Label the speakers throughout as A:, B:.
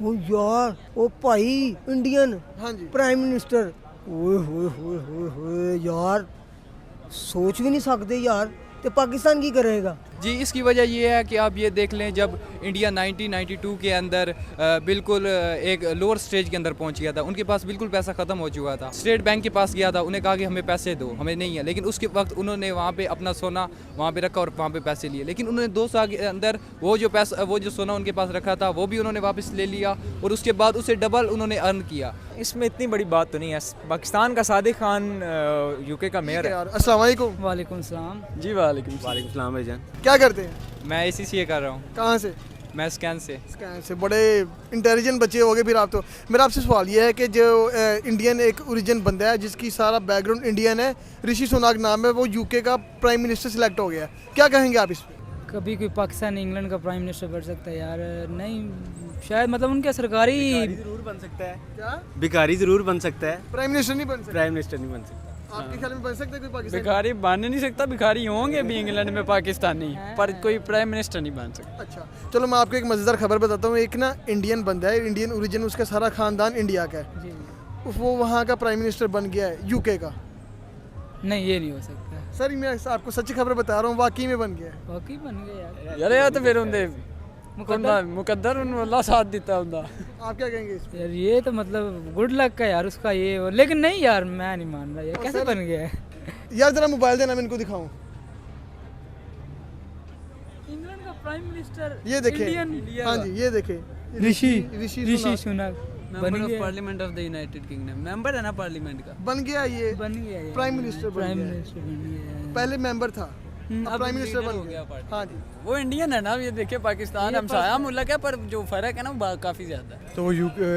A: वो यार वो भाई इंडियन
B: हाँ जी।
A: प्राइम मिनिस्टर ओए होए होए होए होए यार सोच भी नहीं सकते यार ते पाकिस्तान की करेगा।
C: जी, इसकी वजह ये है कि आप ये देख लें, जब इंडिया 1992 के अंदर बिल्कुल एक लोअर स्टेज के अंदर पहुंच गया था, उनके पास बिल्कुल पैसा ख़त्म हो चुका था। स्टेट बैंक के पास गया था, उन्हें कहा कि हमें पैसे दो, हमें नहीं है, लेकिन उसके वक्त उन्होंने वहाँ पे अपना सोना वहाँ पे रखा और वहाँ पे पैसे लिए, लेकिन उन्होंने 2 साल के अंदर वो जो सोना उनके पास रखा था वो भी उन्होंने वापस ले लिया और उसके बाद उसे डबल उन्होंने अर्न किया।
D: इसमें इतनी बड़ी बात तो नहीं है। पाकिस्तान का सादिक खान यूके का मेयर है।
B: यार अस्सलाम वालेकुम।
E: वालेकुम सलाम।
D: जी वालेकुम सलाम भाईजान।
B: क्या करते हैं?
C: मैं ACCA कर रहा हूँ।
B: कहाँ से?
C: मैं स्कैन से।
B: स्कैन से। बड़े इंटेलिजेंट बच्चे हो गए फिर आप तो। मेरा आपसे सवाल ये है कि जो इंडियन एक ओरिजिन बंदा है जिसकी सारा बैकग्राउंड इंडियन है, ऋषि सुनाक नाम है, वो यूके का प्राइम मिनिस्टर सिलेक्ट हो गया, क्या कहेंगे आप इस पर?
E: कभी कोई पाकिस्तान इंग्लैंड का प्राइम मिनिस्टर बन सकता है यार? नहीं, शायद मतलब उनके सरकारी
D: जरूर बन सकता है।
B: क्या
D: भिखारी जरूर बन सकता है,
B: प्राइम मिनिस्टर नहीं बन सकता?
D: प्राइम मिनिस्टर नहीं बन सकता।
B: आपके ख्याल में बन सकता है कोई पाकिस्तान?
F: भिखारी बन नहीं सकता, भिखारी होंगे भी इंग्लैंड में पाकिस्तानी, पर कोई प्राइम मिनिस्टर नहीं बन सकता।
B: अच्छा चलो मैं आपको एक मज़ेदार खबर बताता हूँ। एक ना इंडियन बंदा है, इंडियन ओरिजिन, उसका सारा खानदान इंडिया का है,
E: जी।
B: वो वहाँ का प्राइम मिनिस्टर बन गया है यूके का।
E: नहीं, ये नहीं हो सकता।
B: सर मैं आपको सच्ची खबर बता रहा हूँ, वाकई में बन गया है।
E: वाकई बन गया यार।
F: यार ये तो फिर उनके मुकद्दर अल्लाह साथ दिता हुंदा।
B: आप क्या कहेंगे इस पर?
E: यार ये तो मतलब गुड लक का यार उसका ये, लेकिन नहीं यार मैं नहीं मान रहा, ये कैसे बन गया है?
B: यार जरा मोबाइल देना, मैं इनको दिखाऊं।
E: इंग्लैंड का प्राइम मिनिस्टर
B: ये देखे,
E: इंडियन।
B: हाँ जी ये देखे,
E: ऋषि
B: ऋषि
E: सुनाक बन
F: मेंबर ऑफ
E: गया।
F: Parliament of the United kingdom, member है ना पार्लियामेंट का।
B: बन गया ये,
E: बन गया यार।
B: प्राइम मिनिस्टर बन
E: प्राइम
B: गया है।
E: मिनिस्टर बन गया।
B: पहले मेंबर था, अब प्राइम मिनिस्टर
F: लीडर
B: बन
F: हो
B: गया।
F: गया पार्टी।
B: हाँ जी।
F: वो इंडियन है ना, ये देखिए पाकिस्तान हमसाया मुल्क है, पर जो फर्क है ना वो काफी ज्यादा है।
G: तो वो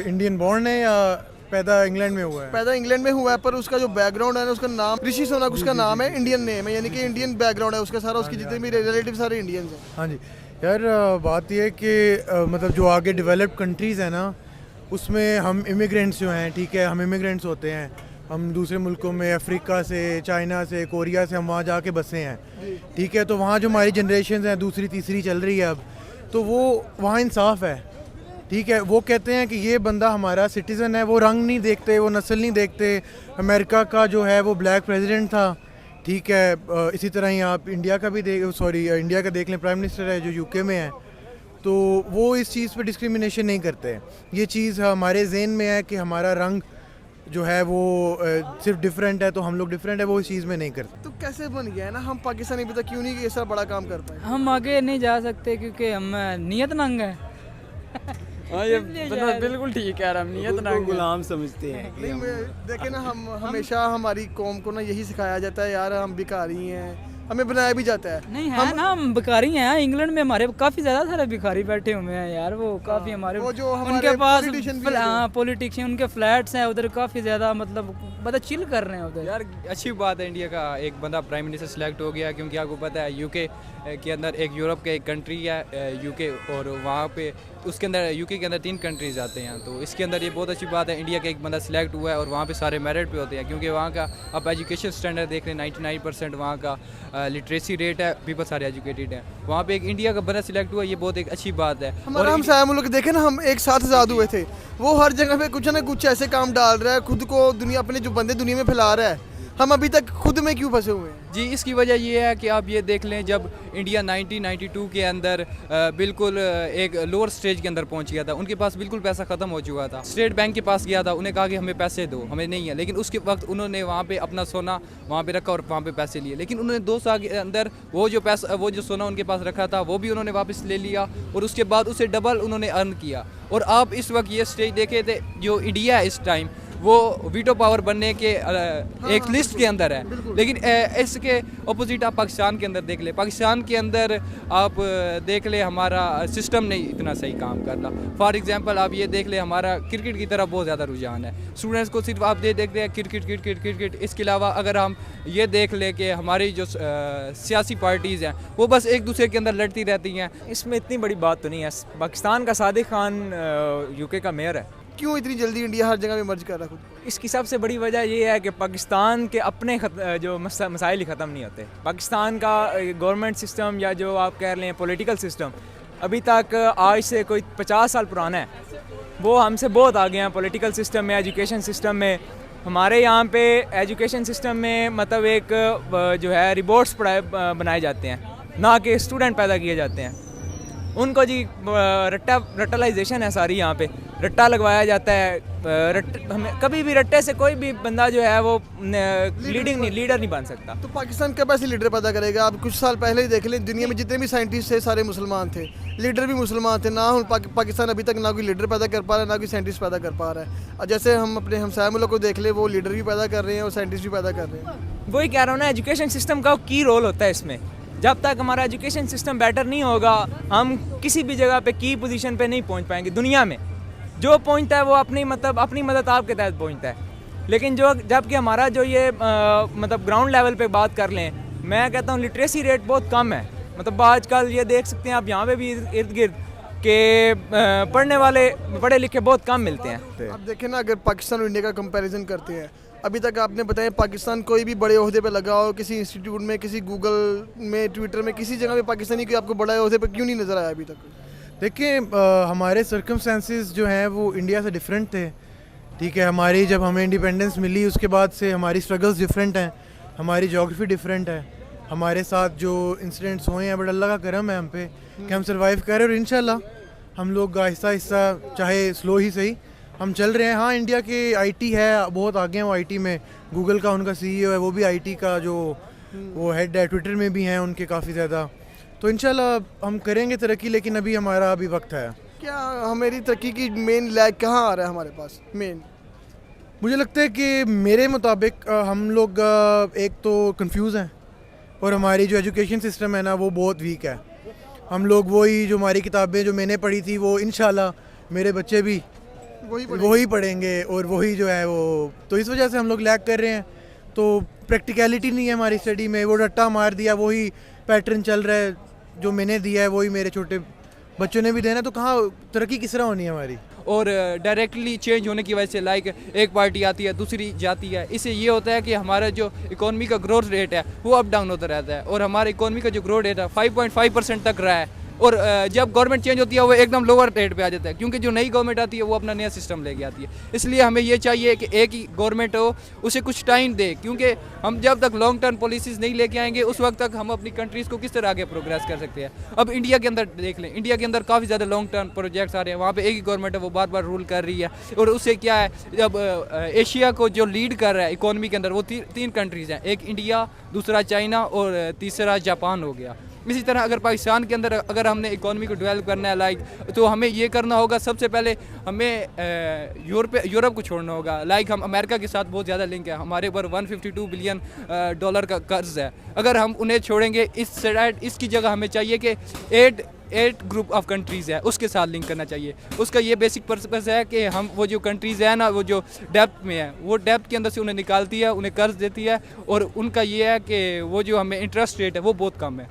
G: इंडियन बॉर्न है या पैदा इंग्लैंड में हुआ है?
B: पैदा इंग्लैंड में हुआ है, पर उसका जो बैकग्राउंड है ना, उसका नाम ऋषि सोनाक, उसका नाम है, इंडियन नेम है, यानी कि इंडियन बैकग्राउंड है उसका सारा, उसके जितने भी रिलेटिव सारे इंडियंस हैं।
G: हाँ जी यार, बात यह है कि मतलब जो आगे डेवलप्ड कंट्रीज़ हैं ना, उसमें हम इमिग्रेंट्स जो हैं, ठीक है, हम इमिग्रेंट्स होते हैं, हम दूसरे मुल्कों में अफ्रीका से, चाइना से, कोरिया से हम वहाँ जाके बसे हैं, ठीक है, तो वहाँ जो हमारी जनरेशन हैं दूसरी तीसरी चल रही है अब, तो वो वहाँ इंसाफ है, ठीक है। वो कहते हैं कि ये बंदा हमारा सिटीज़न है, वो रंग नहीं देखते, वो नस्ल नहीं देखते। अमेरिका का जो है वो ब्लैक प्रेसिडेंट था, ठीक है, इसी तरह ही आप इंडिया का भी इंडिया का देख लें, प्राइम मिनिस्टर है जो यूके में है, तो वो इस चीज़ पे डिस्क्रिमिनेशन नहीं करते। ये चीज़ हमारे ज़हन में है कि हमारा रंग जो है वो सिर्फ डिफरेंट है तो हम लोग डिफरेंट है, वो इस चीज़ में नहीं करते।
B: तो कैसे बन गया है ना, हम पाकिस्तानी पता क्यों नहीं ऐसा बड़ा काम कर पाए?
E: हम आगे नहीं जा सकते क्योंकि हम नियत नंग है।
F: हाँ ये बंदा बिल्कुल ठीक है, हम नियत ना
D: गुलाम समझते हैं।
B: नहीं देखे ना, हम हमेशा हमारी कौम को ना यही सिखाया जाता है यार, हम भिखारी हैं, हमें बनाया भी जाता है।
E: नहीं है ना, हम भिखारी हैं। इंग्लैंड में हमारे काफी ज्यादा सारे भिखारी बैठे हुए हैं यार, वो काफी हमारे
B: वो जो हमारे
E: उनके पास
B: politician भी
E: हाँ पॉलिटिशियन, उनके फ्लैट्स हैं उधर, काफी ज्यादा मतलब चिल कर रहे हैं उधर।
C: यार अच्छी बात है, इंडिया का एक बंदा प्राइम मिनिस्टर सिलेक्ट हो गया, क्योंकि आपको पता है यूके के अंदर एक यूरोप का एक कंट्री है यूके, और वहाँ पे उसके अंदर यूके के अंदर 3 कंट्रीज आते हैं, तो इसके अंदर ये बहुत अच्छी बात है, इंडिया का एक बंदा सिलेक्ट हुआ है और वहाँ पे सारे मेरिट पे होते हैं, क्योंकि वहाँ का आप एजुकेशन स्टैंडर्ड देख रहे हैं, 99% वहाँ का लिटरेसी रेट है, पीपल सारे एजुकेटेड हैं, वहाँ पे एक इंडिया का बंदा सिलेक्ट हुआ, ये बहुत एक अच्छी बात है।
B: हमारा हम साया मुल्क देखे ना, हम एक साथ आज़ाद हुए थे, वो हर जगह पे कुछ ना कुछ ऐसे काम डाल रहा है, खुद को दुनिया, अपने जो बंदे दुनिया में फैला रहा है, हम अभी तक खुद में क्यों फंसे हुए हैं?
C: जी, इसकी वजह ये है कि आप ये देख लें, जब इंडिया 1992 के अंदर बिल्कुल एक लोअर स्टेज के अंदर पहुंच गया था, उनके पास बिल्कुल पैसा ख़त्म हो चुका था। स्टेट बैंक के पास गया था, उन्हें कहा कि हमें पैसे दो, हमें नहीं है, लेकिन उसके वक्त उन्होंने वहाँ पे अपना सोना वहाँ पे रखा और वहाँ पे पैसे लिए, लेकिन उन्होंने 2 साल के अंदर वो जो सोना उनके पास रखा था वो भी उन्होंने वापस ले लिया और उसके बाद उसे डबल उन्होंने अर्न किया। और आप इस वक्त ये स्टेज देखे थे, जो इंडिया है इस टाइम वो वीटो पावर बनने के एक लिस्ट के अंदर है, लेकिन इसके अपोजिट आप पाकिस्तान के अंदर देख ले, पाकिस्तान के अंदर आप देख ले हमारा सिस्टम नहीं इतना सही काम कर रहा। फॉर एग्जांपल आप ये देख ले, हमारा क्रिकेट की तरफ बहुत ज़्यादा रुझान है, स्टूडेंट्स को सिर्फ आप देखते हैं क्रिकेट। इसके अलावा अगर हम ये देख ले कि हमारी जो सियासी पार्टीज़ हैं वो बस एक दूसरे के अंदर लड़ती रहती हैं।
D: इसमें इतनी बड़ी बात तो नहीं है। पाकिस्तान का सादिक खान यूके का मेयर है।
B: क्यों इतनी जल्दी इंडिया हर जगह में मर्ज कर रहा है खुद को?
D: इसकी सबसे बड़ी वजह ये है कि पाकिस्तान के अपने जो मसाइल ही ख़त्म नहीं होते। पाकिस्तान का गवर्नमेंट सिस्टम या जो आप कह रहे हैं पॉलिटिकल सिस्टम अभी तक आज से कोई 50 साल पुराना है, वो हमसे बहुत आगे हैं पॉलिटिकल सिस्टम में, एजुकेशन सिस्टम में। हमारे यहाँ पे एजुकेशन सिस्टम में मतलब एक जो है रिबोट्स बनाए जाते हैं, ना कि स्टूडेंट पैदा किए जाते हैं। उनको जी रट्टालाइजेशन है सारी, यहाँ पे रट्टा लगवाया जाता है। हमें कभी भी रट्टे से कोई भी बंदा जो है वो लीडर नहीं बन सकता।
B: तो पाकिस्तान कब ऐसे लीडर पैदा करेगा? आप कुछ साल पहले ही देख लें, दुनिया में जितने भी साइंटिस्ट थे सारे मुसलमान थे, लीडर भी मुसलमान थे। ना पाकिस्तान अभी तक ना कोई लीडर पैदा कर पा रहा है, ना कोई साइंटिस्ट पैदा कर पा रहा है। और जैसे हम अपने हमसाया मुल्क को देख ले, वो लीडर भी पैदा कर रहे हैं और साइंटिस्ट भी पैदा कर रहे हैं।
D: वही कह रहा हूँ ना, एजुकेशन सिस्टम का की रोल होता है इसमें। जब तक हमारा एजुकेशन सिस्टम बेटर नहीं होगा, हम किसी भी जगह पे की पोजीशन पे नहीं पहुंच पाएंगे। दुनिया में जो पहुंचता है वो अपनी मदद आपके तहत पहुंचता है। लेकिन जबकि हमारा जो ये मतलब ग्राउंड लेवल पे बात कर लें, मैं कहता हूँ लिटरेसी रेट बहुत कम है। मतलब आजकल ये देख सकते हैं आप यहाँ पे भी इर्द गिर्द के पढ़ने वाले पढ़े लिखे बहुत कम मिलते हैं।
B: आप देखें ना, अगर पाकिस्तान और इंडिया का कंपैरिजन करते हैं, अभी तक आपने बताया पाकिस्तान कोई भी बड़े ओहदे पे लगा हो, किसी इंस्टीट्यूट में, किसी गूगल में, ट्विटर में, किसी जगह पे पाकिस्तानी कोई आपको बड़ा ओहदे पे क्यों नहीं नज़र आया अभी तक?
G: देखिए हमारे सर्कमस्टेंसेस जो हैं वो इंडिया से डिफरेंट थे, ठीक है। हमारी जब हमें इंडिपेंडेंस मिली उसके बाद से हमारी स्ट्रगल्स डिफरेंट हैं, हमारी जोग्राफी डिफरेंट है, हमारे साथ जो इंसिडेंट्स हुए हैं, बट अल्लाह का करम है हम पे कि हम सर्वाइव कर रहे हैं और इंशाल्लाह हम लोग आहिस्ता आहिस्ता, चाहे स्लो ही सही, हम चल रहे हैं। हाँ, इंडिया के आईटी है, बहुत आगे हैं वो आईटी में। गूगल का उनका सीईओ है, वो भी आईटी का जो वो हेड है, ट्विटर में भी हैं उनके काफ़ी ज़्यादा। तो इंशाल्लाह हम करेंगे तरक्की, लेकिन अभी हमारा वक्त है।
B: क्या हमारी तरक्की की मेन लैग कहाँ आ रहा है हमारे पास? मेन
G: मुझे लगता है कि मेरे मुताबिक हम लोग एक तो कंफ्यूज हैं और हमारी जो एजुकेशन सिस्टम है ना वो बहुत वीक है। हम लोग वही जो हमारी किताबें जो मैंने पढ़ी थी वो इंशाल्लाह मेरे बच्चे भी वही पढ़ेंगे और वही जो है वो, तो इस वजह से हम लोग लैग कर रहे हैं। तो प्रैक्टिकलिटी नहीं है हमारी स्टडी में, वो रट्टा मार दिया, वही पैटर्न चल रहा है, जो मैंने दिया है वही मेरे छोटे बच्चों ने भी देना, तो कहाँ तरक्की किस तरह होनी है हमारी?
C: और डायरेक्टली चेंज होने की वजह से लाइक एक पार्टी आती है दूसरी जाती है, इससे ये होता है कि हमारा जो इकोनॉमी का ग्रोथ रेट है वो अप डाउन होता रहता है। और हमारे इकोनॉमी का जो ग्रोथ रेट है 5.5% तक रहा है, और जब गवर्नमेंट चेंज होती है वो एकदम लोअर रेट पे आ जाता है, क्योंकि जो नई गवर्नमेंट आती है वो अपना नया सिस्टम लेके आती है। इसलिए हमें ये चाहिए कि एक ही गवर्नमेंट हो, उसे कुछ टाइम दे, क्योंकि हम जब तक लॉन्ग टर्म पॉलिसीज़ नहीं लेके आएंगे उस वक्त तक हम अपनी कंट्रीज़ को किस तरह आगे प्रोग्रेस कर सकते हैं। अब इंडिया के अंदर देख लें, इंडिया के अंदर काफ़ी ज़्यादा लॉन्ग टर्म प्रोजेक्ट्स आ रहे हैं, वहाँ पर एक ही गवर्नमेंट है, वो बार बार रूल कर रही है। और उससे क्या है, जब एशिया को जो लीड कर रहा है इकोनॉमी के अंदर वो तीन कंट्रीज़ हैं, एक इंडिया, दूसरा चाइना और तीसरा जापान हो गया। इसी तरह अगर पाकिस्तान के अंदर अगर हमने इकोनॉमी को डेवलप करना है लाइक, तो हमें ये करना होगा, सबसे पहले हमें यूरोप को छोड़ना होगा। लाइक हम अमेरिका के साथ बहुत ज़्यादा लिंक है, हमारे ऊपर $152 बिलियन का कर्ज है। अगर हम उन्हें छोड़ेंगे, इसकी जगह हमें चाहिए कि 8 ग्रुप ऑफ कंट्रीज़ है उसके साथ लिंक करना चाहिए। उसका ये बेसिक पर्पस है कि हम वो जो कंट्रीज़ है ना, वो जो डेप्थ में है, वो डेप्थ के अंदर से उन्हें निकालती है, उन्हें कर्ज देती है, और उनका ये है कि वो जो हमें इंटरेस्ट रेट है वो बहुत कम है।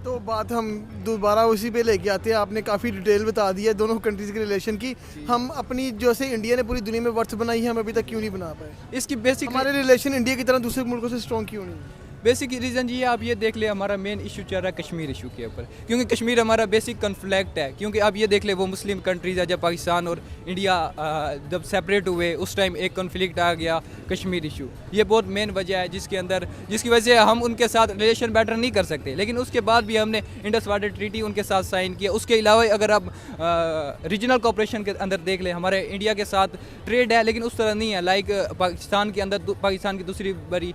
B: तो बात हम दोबारा उसी पे लेके आते हैं। आपने काफ़ी डिटेल बता दी है दोनों कंट्रीज़ के रिलेशन की। हम अपनी जैसे इंडिया ने पूरी दुनिया में वर्ड्स बनाई है, हम अभी तक क्यों नहीं बना पाए?
C: इसकी बेसिक
B: हमारे रिलेशन इंडिया की तरह दूसरे मुल्कों से स्ट्रॉन्ग क्यों नहीं?
C: बेसिक रीज़न ये आप ये देख ले, हमारा मेन इशू चल रहा है कश्मीर इशू के ऊपर, क्योंकि कश्मीर हमारा बेसिक कन्फ्लिक्ट है। क्योंकि आप ये देख ले, वो मुस्लिम कंट्रीज़ है, जब पाकिस्तान और इंडिया जब सेपरेट हुए उस टाइम एक कन्फ्लिक्ट आ गया कश्मीर इशू। ये बहुत मेन वजह है जिसकी वजह से हम उनके साथ रिलेशन बेटर नहीं कर सकते। लेकिन उसके बाद भी हमने इंडस वाटर ट्रीटी उनके साथ साइन किया। उसके अलावा अगर आप रीजनल कोऑपरेशन के अंदर देख लें, हमारे इंडिया के साथ ट्रेड है, लेकिन उस तरह नहीं है। लाइक पाकिस्तान के अंदर पाकिस्तान की दूसरी बड़ी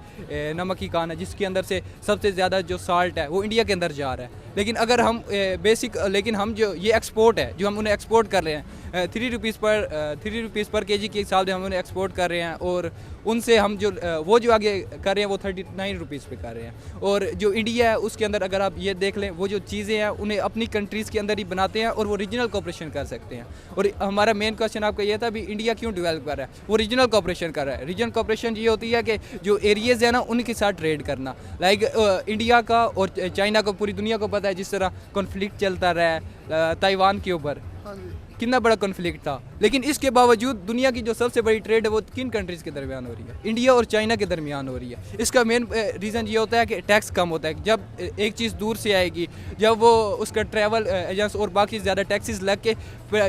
C: नमक की खान है, जिसके अंदर से सबसे ज़्यादा जो साल्ट है वो इंडिया के अंदर जा रहा है। लेकिन अगर हम लेकिन हम जो ये एक्सपोर्ट है, जो हम उन्हें एक्सपोर्ट कर रहे हैं ₹3 पर केजी के हिसाब से हम उन्हें एक्सपोर्ट कर रहे हैं, और उनसे हम वो जो आगे कर रहे हैं वो ₹39 पे कर रहे हैं। और जो इंडिया है उसके अंदर अगर आप ये देख लें, वो जो चीज़ें हैं उन्हें अपनी कंट्रीज़ के अंदर ही बनाते हैं और वो रीजनल कोऑपरेशन कर सकते हैं। और हमारा मेन क्वेश्चन आपका ये था भी, इंडिया क्यों डेवलप कर रहा है? वो रीजनल कोऑपरेशन कर रहा है। रीजनल कोऑपरेशन ये होती है कि जो एरियाज़ है ना उनके साथ ट्रेड करना। लाइक इंडिया का और चाइना को पूरी दुनिया को पता है जिस तरह कॉन्फ्लिक्ट चलता रहा है ताइवान के ऊपर। कितना बड़ा कॉन्फ्लिक्ट था, लेकिन इसके बावजूद दुनिया की जो सबसे बड़ी ट्रेड है वो किन कंट्रीज़ के दरमियान हो रही है? इंडिया और चाइना के दरमियान हो रही है। इसका मेन रीज़न ये होता है कि टैक्स कम होता है। जब एक चीज़ दूर से आएगी, जब वो उसका ट्रैवल एजेंट्स और बाकी ज़्यादा टैक्सेस लग के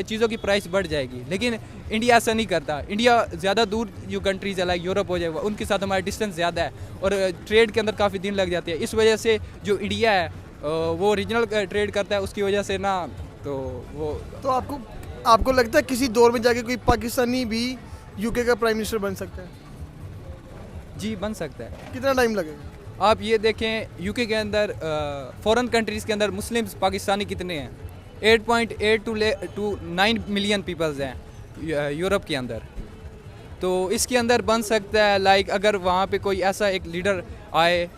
C: चीज़ों की प्राइस बढ़ जाएगी, लेकिन इंडिया ऐसा नहीं करता। इंडिया ज़्यादा दूर जो कंट्रीज़ है लाइक यूरोप हो जाए, उनके साथ हमारा डिस्टेंस ज़्यादा है और ट्रेड के अंदर काफ़ी दिन लग जाते हैं। इस वजह से जो इंडिया है वो रीजनल ट्रेड करता है, उसकी वजह से ना तो वो
B: तो आपको लगता है किसी दौर में जाके कोई पाकिस्तानी भी यूके का प्राइम मिनिस्टर बन सकता है?
C: जी बन सकता है।
B: कितना टाइम लगेगा?
C: आप ये देखें यूके के अंदर फॉरेन कंट्रीज़ के अंदर मुस्लिम्स पाकिस्तानी कितने हैं? 8.8 to 9 मिलियन पीपल्स हैं यूरोप के अंदर। तो इसके अंदर बन सकता है लाइक अगर वहाँ पे कोई ऐसा एक लीडर आए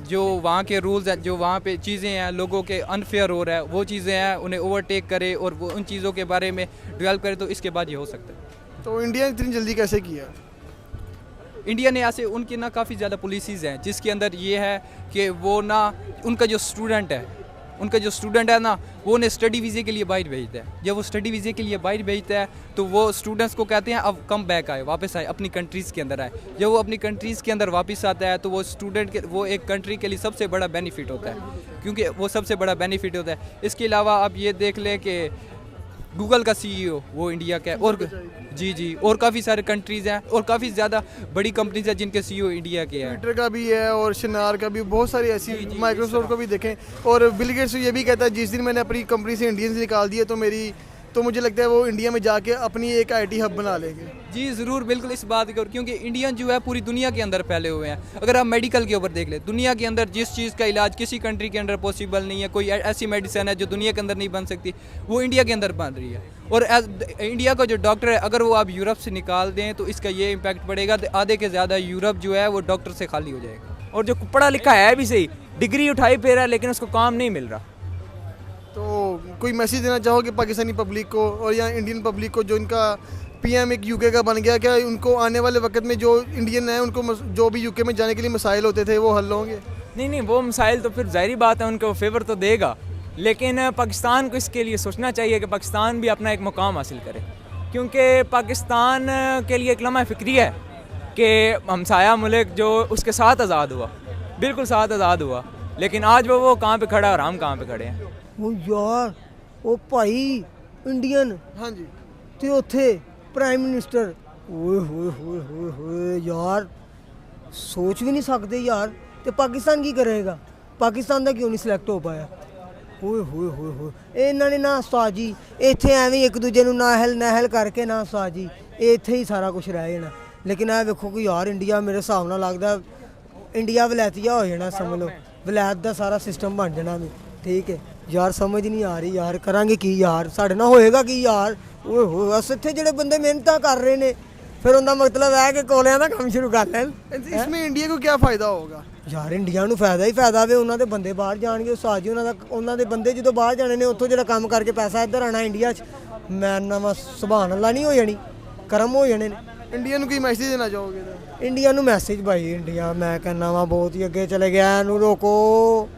C: जो वहाँ के रूल्स हैं, जो वहाँ पे चीज़ें हैं लोगों के अनफेयर हो रहा है, वो चीज़ें हैं उन्हें ओवरटेक करे और वो उन चीज़ों के बारे में डेवलप करे, तो इसके बाद ये हो सकता है।
B: तो इंडिया ने इतनी जल्दी कैसे किया?
C: इंडिया ने ऐसे उनकी ना काफ़ी ज़्यादा पॉलिसीज़ हैं जिसके अंदर ये है कि वो ना उनका जो स्टूडेंट है ना वो उन्हें स्टडी वीज़े के लिए बाहर भेजता है। जब वो स्टडी वीज़े के लिए बाहर भेजता है तो वो स्टूडेंट्स को कहते हैं अब कम बैक आए, वापस आए, अपनी कंट्रीज़ के अंदर आए। जब वो अपनी कंट्रीज़ के अंदर वापस आता है तो वो स्टूडेंट के वो एक कंट्री के लिए सबसे बड़ा बेनिफिट होता है, क्योंकि वो सबसे बड़ा बेनिफिट होता है। इसके अलावा आप ये देख लें कि गूगल का CEO वो इंडिया का है और जी और काफ़ी सारे कंट्रीज़ हैं और काफ़ी ज़्यादा बड़ी कंपनीज हैं जिनके CEO इंडिया के हैं।
B: ट्विटर का भी है और शनार का भी, बहुत सारी ऐसी, माइक्रोसॉफ्ट को भी देखें। और बिल गेट्स ये भी कहता है जिस दिन मैंने अपनी कंपनी से इंडियंस निकाल दिए तो मुझे लगता है वो इंडिया में जाके अपनी एक IT हब बना लेंगे।
C: जी ज़रूर, बिल्कुल इस बात की, क्योंकि इंडियन जो है पूरी दुनिया के अंदर फैले हुए हैं। अगर आप मेडिकल के ऊपर देख ले, दुनिया के अंदर जिस चीज़ का इलाज किसी कंट्री के अंदर पॉसिबल नहीं है, कोई ऐसी मेडिसिन है जो दुनिया के अंदर नहीं बन सकती, वो इंडिया के अंदर बन रही है। और इंडिया का जो डॉक्टर है अगर वो आप यूरोप से निकाल दें तो इसका ये इम्पैक्ट पड़ेगा, आधे के ज़्यादा यूरोप जो है वो डॉक्टर से खाली हो जाएगा।
D: और जो पढ़ा लिखा है भी सही, डिग्री उठाई फिर है लेकिन उसको काम नहीं मिल रहा।
B: तो कोई मैसेज देना चाहोगे पाकिस्तानी पब्लिक को और या इंडियन पब्लिक को जो इनका PM एक यूके का बन गया, क्या उनको आने वाले वक्त में जो इंडियन है उनको जो भी यूके में जाने के लिए मसाइल होते थे वो हल होंगे?
D: नहीं, वो मसाइल तो फिर ज़ाहिरी बात है उनको फेवर तो देगा, लेकिन पाकिस्तान को इसके लिए सोचना चाहिए कि पाकिस्तान भी अपना एक मुकाम हासिल करे, क्योंकि पाकिस्तान के लिए एक लम्हा फ़िक्री है कि हमसाया मुल्क जो उसके साथ आज़ाद हुआ, बिल्कुल साथ आज़ाद हुआ, लेकिन आज वो कहाँ पे खड़ा है और हम कहाँ पे खड़े हैं।
A: ਉਹ ਯਾਰ ਉਹ ਭਾਈ ਇੰਡੀਅਨ
B: हाँ जी।
A: ਤੇ ਉੱਥੇ ਪ੍ਰਾਈਮ ਮਿਨਿਸਟਰ ਓਏ ਹੋਏ ਹੋਏ ਹੋਏ ਹੋਏ ਯਾਰ ਸੋਚ ਵੀ ਨਹੀਂ ਸਕਦੇ ਯਾਰ। ਤੇ ਪਾਕਿਸਤਾਨ ਕੀ ਕਰੇਗਾ? ਪਾਕਿਸਤਾਨ ਦਾ ਕਿਉਂ ਨਹੀਂ ਸਿਲੈਕਟ ਹੋ ਪਾਇਆ? ਓਏ ਹੋਏ ਹੋਏ ਹੋਏ ਇਹਨਾਂ ਨੇ ਨਾ ਉਸਤਾਦ ਜੀ ਇੱਥੇ ਐਵੇਂ ਇੱਕ ਦੂਜੇ ਨੂੰ ਨਾਹਲ ਕਰਕੇ ਨਾ ਉਸਤਾਦ ਜੀ ਇੱਥੇ ਹੀ ਸਾਰਾ ਕੁਝ ਰਹਿ ਜਾਣਾ। ਲੇਕਿਨ ਇਹ ਵੇਖੋ ਕਿ ਯਾਰ ਇੰਡੀਆ ਮੇਰੇ ਹਿਸਾਬ ਨਾਲ ਲੱਗਦਾ ਇੰਡੀਆ ਵਲੈਤੀਆ ਹੋ ਜਾਣਾ, ਸਮਝ ਲਓ ਵਲੈਤ ਦਾ ਸਾਰਾ ਸਿਸਟਮ ਬਣ ਜਾਣਾ ਵੀ। ਠੀਕ ਹੈ ਯਾਰ, ਸਮਝ ਨਹੀਂ ਆ ਰਹੀ ਯਾਰ, ਕਰਾਂਗੇ ਕੀ ਯਾਰ, ਸਾਡੇ ਨਾਲ ਹੋਏਗਾ ਕੀ ਯਾਰ? ਓਏ ਹੋਏ ਬਸ ਇੱਥੇ ਜਿਹੜੇ ਬੰਦੇ ਮਿਹਨਤਾਂ ਕਰ ਰਹੇ ਨੇ ਫਿਰ ਉਹਦਾ ਮਤਲਬ ਹੈ ਕਿ ਕੋਲਿਆਂ ਦਾ ਕੰਮ ਸ਼ੁਰੂ ਕਰ ਲੈਣ।
B: इसमें इंडिया को क्या फ़ायदा होगा?
A: ਯਾਰ ਇੰਡੀਆ ਨੂੰ ਫਾਇਦਾ ਹੀ ਫਾਇਦਾ ਵੇ, ਉਹਨਾਂ ਦੇ ਬੰਦੇ ਬਾਹਰ ਜਾਣਗੇ ਉਸਤਾਦ ਜੀ, ਉਹਨਾਂ ਦੇ ਬੰਦੇ ਜਦੋਂ ਬਾਹਰ ਜਾਣੇ ਨੇ ਉੱਥੋਂ ਜਿਹੜਾ ਕੰਮ ਕਰਕੇ ਪੈਸਾ ਇੱਧਰ ਆਣਾ ਇੰਡੀਆ 'ਚ, ਮੈਂ ਨਵਾਂ ਸੁਭਾਨ ਅੱਲਾ ਨਹੀਂ ਹੋ ਜਾਣੀ, ਕਰਮ ਹੋ ਜਾਣੇ ਨੇ।
B: इंडिया को कोई मैसेज देना चाहोगे?
A: ਇੰਡੀਆ ਨੂੰ ਮੈਸੇਜ ਭਾਈ, ਇੰਡੀਆ ਮੈਂ ਕਹਿੰਦਾ ਵਾ ਬਹੁਤ ਹੀ ਅੱਗੇ ਚਲੇ ਗਿਆ, ਇਹਨੂੰ ਰੋਕੋ।